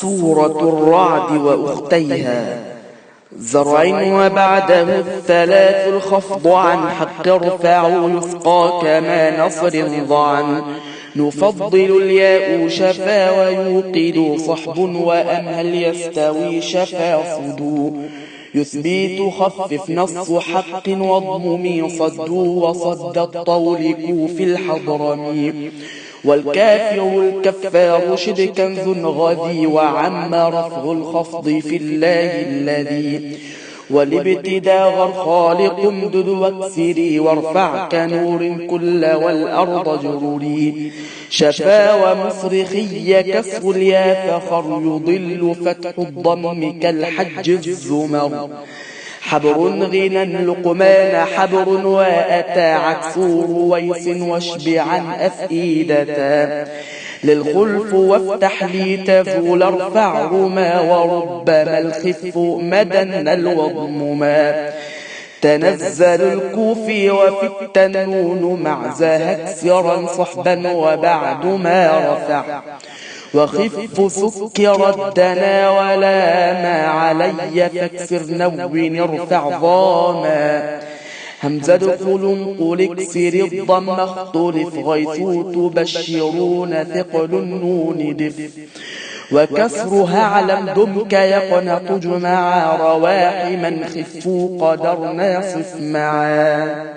سورة الرعد وأختيها. زرع وبعده الثلاث الخفض عن حق ارفع يسقى كما نصر ضعن نفضل الياء شفا ويوقد صحب وأمهل يستوي شفا صدو يثبت خفف نص حق واضمم صدوا وصد الطول كوف الحضرم والكافر الكفار شد كنز غذي وعم رفع الخفض في الله الذي والابتداء غر خالق امدد واكسري وارفع كنور كل والأرض جروري شفا ومصرخي كسر اليا فخر يضل فتح الضم كالحج الزمر حبر غنى لقمان حبر وأتى عكسور ويس واشبعا أفئدة للخلف وافتح لي تفول ارفع رما وربما الخف مدن الوضمما تنزل الكوفي وفي التنون مع زهكسرا صحبا وبعد ما رفع وخف سكر الدنا ولا ما علي فاكسر نون ارفع ضاما همزة قل اكسر الضم اختلف غيث تبشرون ثقل النون دف وكسرها علم دمك يقنط جمع رواح من خفوا قدر ناصف معا.